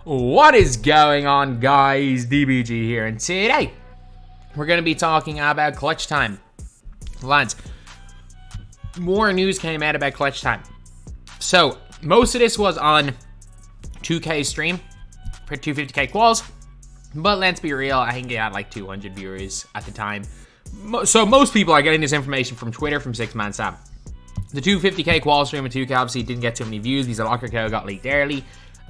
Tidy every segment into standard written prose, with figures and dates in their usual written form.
What is going on, guys? DBG here, and today we're going to be talking about clutch time. Lads, more news came out about clutch time. So, most of this was on 2K stream for 250k quals, but let's be real, I think it had like 200 viewers at the time. So most people are getting this information from Twitter from 6Man Sam. The 250k qual stream of 2K obviously didn't get too many views because the locker code got leaked early,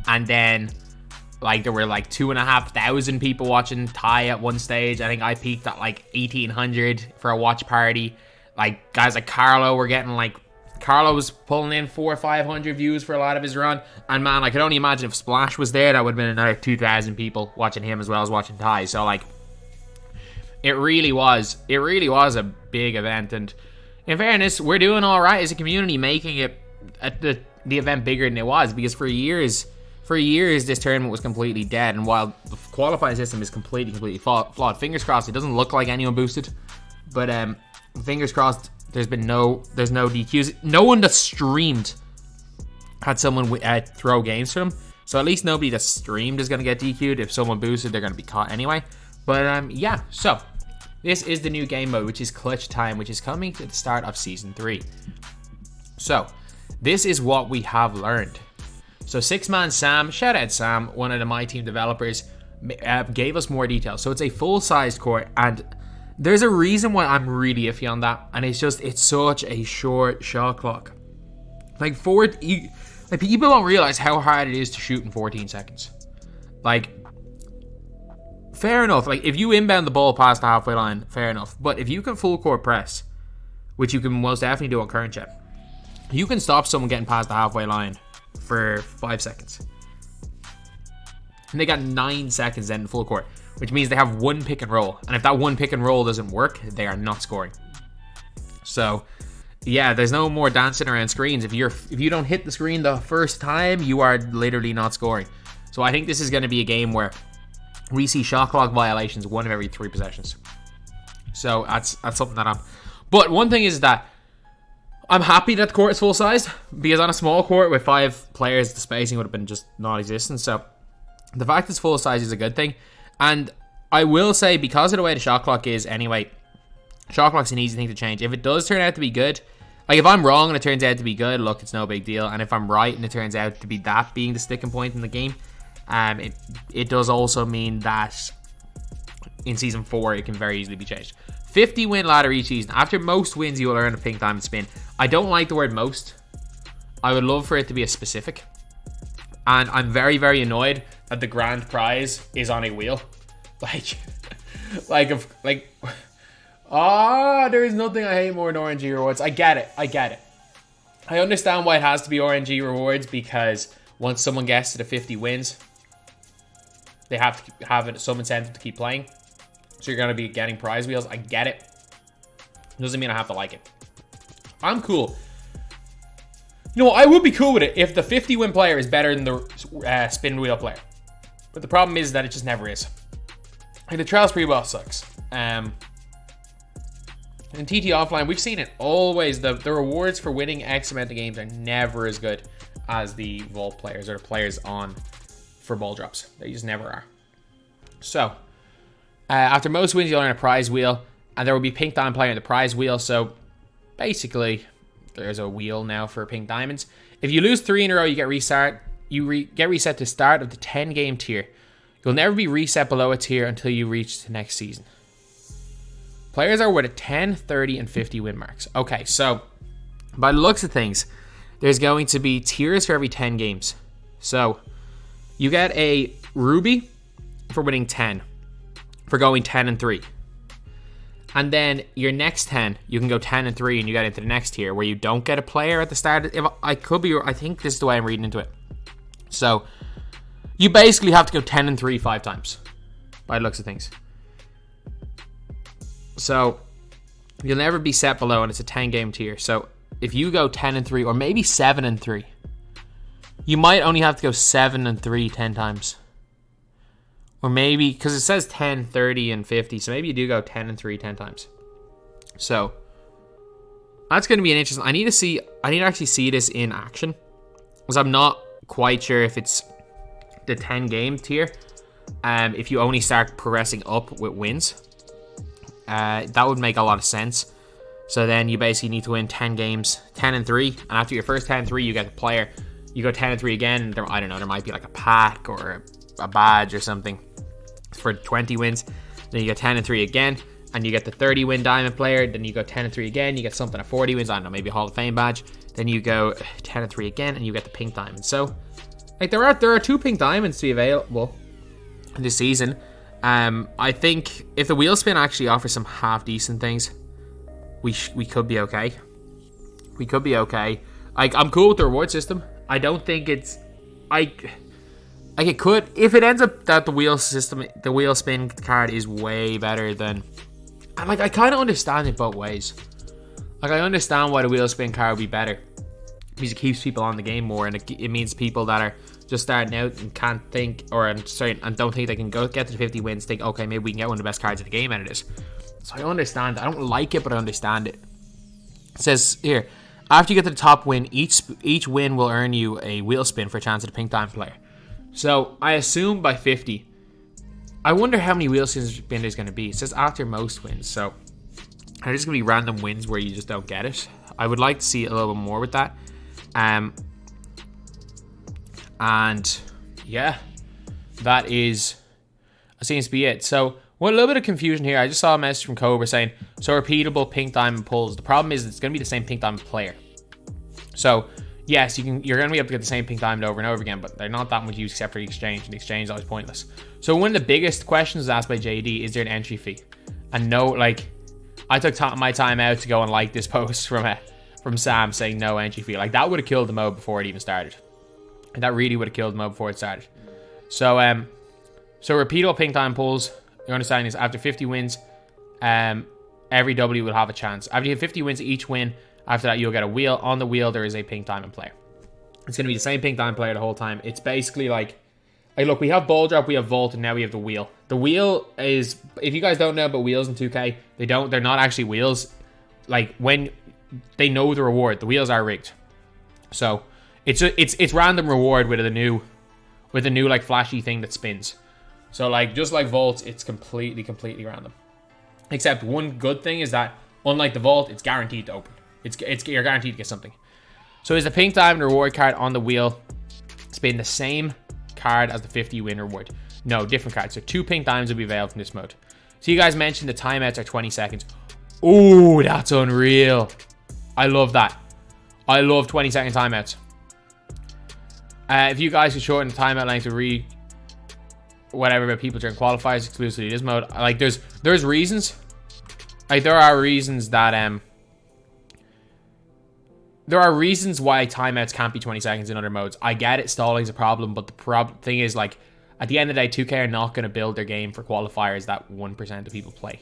and then like there were like 2,500 people watching Thai at one stage. I think I peaked at like 1,800 for a watch party. Like guys like Carlo were getting like, Carlo was pulling in 400 or 500 views for a lot of his run. And man, I could only imagine if Splash was there, that would have been another 2,000 people watching him as well as watching Thai. So like, it really was a big event. And in fairness, we're doing all right as a community, making it at the event bigger than it was, because for years this tournament was completely dead. And while the qualifying system is completely flawed, fingers crossed it doesn't look like anyone boosted, but fingers crossed there's no DQs. No one that streamed had someone throw games to them, so at least nobody that streamed is going to get DQ'd. If someone boosted, they're going to be caught anyway. But yeah, so this is the new game mode, which is clutch time, which is coming to the start of season 3. So this is what we have learned. So 6Man Sam, shout out Sam, one of the MyTEAM developers, gave us more details. So it's a full-sized court, and there's a reason why I'm really iffy on that, and it's such a short shot clock. Like people don't realize how hard it is to shoot in 14 seconds. Like, fair enough. Like, if you inbound the ball past the halfway line, fair enough. But if you can full court press, which you can most definitely do on current gen, you can stop someone getting past the halfway line for 5 seconds. And they got 9 seconds then in full court, which means they have one pick and roll. And if that one pick and roll doesn't work, they are not scoring. So yeah, there's no more dancing around screens. If you don't hit the screen the first time, you are literally not scoring. So I think this is going to be a game where we see shot clock violations 1 of every 3 possessions. So that's something that but one thing is that I'm happy that the court is full size, because on a small court with 5 players, the spacing would have been just non-existent. So the fact it's full size is a good thing. And I will say, because of the way the shot clock is anyway, shot clock's an easy thing to change. If it does turn out to be good, like if I'm wrong and it turns out to be good, look, it's no big deal. And if I'm right and it turns out to be that being the sticking point in the game, it does also mean that in season 4 it can very easily be changed. 50 win ladder each season. After most wins, you will earn a pink diamond spin. I don't like the word most. I would love for it to be a specific. And I'm very, very annoyed that the grand prize is on a wheel. There is nothing I hate more than RNG rewards. I get it. I understand why it has to be RNG rewards, because once someone gets to the 50 wins, they have to have some incentive to keep playing. So you're going to be getting prize wheels. I get it. Doesn't mean I have to like it. I'm cool. You know, I would be cool with it if the 50 win player is better than the spin wheel player. But the problem is that it just never is. Like, the Trials pre-ball sucks. In TT Offline, we've seen it always. The rewards for winning X amount of games are never as good as the Vault players or the players on for ball drops. They just never are. So, after most wins, you'll earn a prize wheel, and there will be pink diamond player in the prize wheel. So, basically, there's a wheel now for pink diamonds. If you lose 3 in a row, you get reset. Get reset to start of the 10 game tier. You'll never be reset below a tier until you reach the next season. Players are worth a 10, 30, and 50 win marks. Okay, so by the looks of things, there's going to be tiers for every 10 games. So you get a ruby for winning 10, for going 10 and 3. And then your next 10, you can go 10 and 3, and you get into the next tier where you don't get a player at the start. I think this is the way I'm reading into it. So you basically have to go 10 and 3 5 times by the looks of things. So you'll never be set below, and it's a 10 game tier. So if you go 10 and 3, or maybe 7 and 3, you might only have to go 7 and 3 10 times. Or maybe, because it says 10, 30, and 50, so maybe you do go 10 and 3 10 times. So that's going to be an interesting. I need to actually see this in action, because I'm not quite sure if it's the 10 game tier, if you only start progressing up with wins, that would make a lot of sense. So then you basically need to win 10 games, 10 and 3, and after your first 10 and 3, you get the player. You go 10 and 3 again, and I don't know, there might be like a pack or a badge or something for 20 wins. Then you get 10 and 3 again, and you get the 30 win diamond player. Then you go 10 and 3 again, you get something at 40 wins, I don't know, maybe a Hall of Fame badge. Then you go 10 and 3 again, and you get the pink diamond. So, like, there are 2 pink diamonds to be available this season. I think if the wheel spin actually offers some half decent things, we could be okay. We could be okay. Like, I'm cool with the reward system. I don't think it's like it could, if it ends up that the wheel spin card is way better than, and like I kind of understand it both ways. Like, I understand why the wheel spin card would be better because it keeps people on the game more, and it means people that are just starting out and can't think, and don't think they can get to the 50 wins, think, okay, maybe we can get one of the best cards in the game out of this. So I understand. I don't like it, but I understand it. It says here, after you get to the top win, each win will earn you a wheel spin for a chance at a pink diamond player. So I assume by 50. I wonder how many wheel spins there's going to be. It says after most wins. So are just going to be random wins where you just don't get it? I would like to see a little bit more with that. And yeah, that seems to be it. So a little bit of confusion here. I just saw a message from Cobra saying, so repeatable pink diamond pulls. The problem is it's going to be the same pink diamond player. So yes, you're going to be able to get the same pink diamond over and over again, but they're not that much use except for the exchange, and the exchange is always pointless. So one of the biggest questions asked by JD, is there an entry fee? And no, like, I took my time out to go and like this post from Sam saying no entry fee. Like, that would have killed the mode before it even started. And that really would have killed the mode before it started. So repeatable pink diamond pulls, your understanding is after 50 wins, every W will have a chance. After you have 50 wins, each win, after that you'll get a wheel. On the wheel there is a pink diamond player. It's going to be the same pink diamond player the whole time. It's basically like look, we have ball drop, we have vault, and now we have the wheel. The wheel is, if you guys don't know about wheels in 2K, they're not actually wheels. Like, when they know the reward, the wheels are rigged. So it's random reward with a new like flashy thing that spins. So like, just like vaults, it's completely random. Except one good thing is that, unlike the vault, it's guaranteed to open. You're guaranteed to get something. So is the pink diamond reward card on the wheel spin the same card as the 50 win reward? No, different cards. So 2 pink diamonds will be available from this mode. So you guys mentioned the timeouts are 20 seconds. Oh, that's unreal. I love that. I love 20-second timeouts. If you guys could shorten the timeout length to read whatever about people during qualifiers exclusively this mode, like, there's reasons. Like, there are reasons that there are reasons why timeouts can't be 20 seconds in other modes. I get it, stalling's a problem, but the thing is, like, at the end of the day, 2K are not going to build their game for qualifiers that 1% of people play.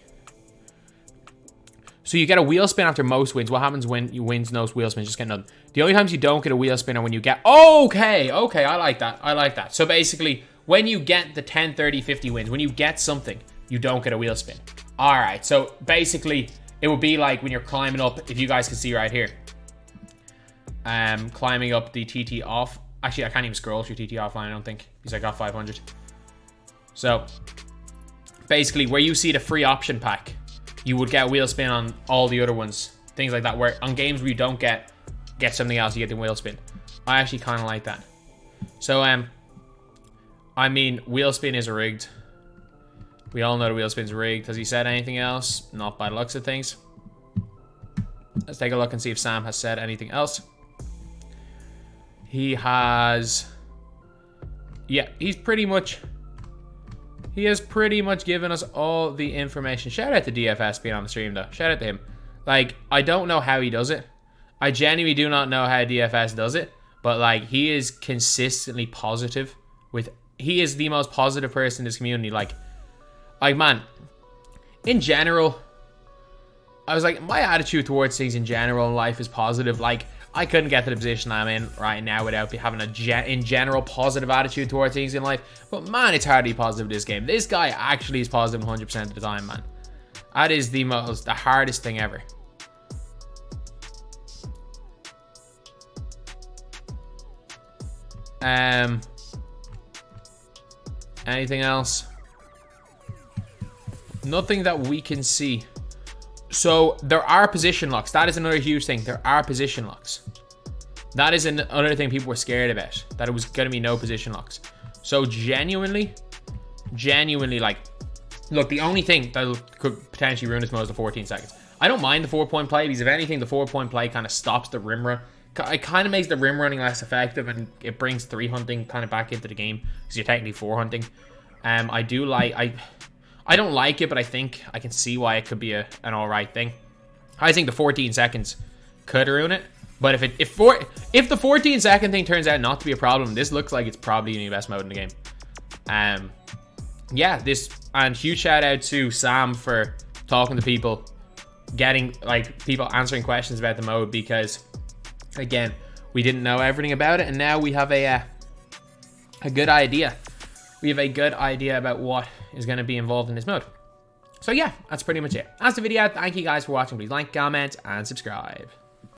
So you get a wheel spin after most wins. What happens when you wins no wheel spin? Just get none. The only times you don't get a wheel spin are when you get... Okay, I like that. So basically, when you get the 10, 30, 50 wins, when you get something, you don't get a wheel spin. Alright, so basically, it would be like when you're climbing up, if you guys can see right here. Climbing up the TT off. Actually, I can't even scroll through TT offline, I don't think, because I got 500. So, basically, where you see the free option pack, you would get a wheel spin on all the other ones. Things like that, where on games where you don't get something else, you get the wheel spin. I actually kind of like that. So, I mean, wheel spin is rigged. We all know the wheel spin's rigged. Has he said anything else? Not by the looks of things. Let's take a look and see if Sam has said anything else. He has... Yeah, he has pretty much given us all the information. Shout out to DFS being on the stream, though. Shout out to him. Like, I don't know how he does it. I genuinely do not know how DFS does it. But, like, he is consistently positive with... He is the most positive person in this community. Like, man, in general, I was like, my attitude towards things in general in life is positive. Like, I couldn't get to the position I'm in right now without having in general positive attitude towards things in life. But man, it's hard to be positive in this game. This guy actually is positive 100% of the time, man. That is the hardest thing ever. Anything else? Nothing that we can see. So there are position locks. That is another huge thing. There are position locks. That is another thing people were scared about, that it was going to be no position locks. So genuinely, like, look, the only thing that could potentially ruin this mode is the 14 seconds. I don't mind the 4-point play, because if anything, the 4-point play kind of stops the rim run. It kind of makes the rim running less effective, and it brings 3 hunting kind of back into the game, because you're technically 4 hunting. I do like, I don't like it, but I think I can see why it could be an alright thing. I think the 14 seconds could ruin it. But if the 14-second thing turns out not to be a problem, this looks like it's probably the best mode in the game. Yeah, and huge shout out to Sam for talking to people, getting like people answering questions about the mode, because again, we didn't know everything about it, and now we have a good idea. We have a good idea about what is going to be involved in this mode. So yeah, that's pretty much it. That's the video. Thank you guys for watching. Please like, comment, and subscribe.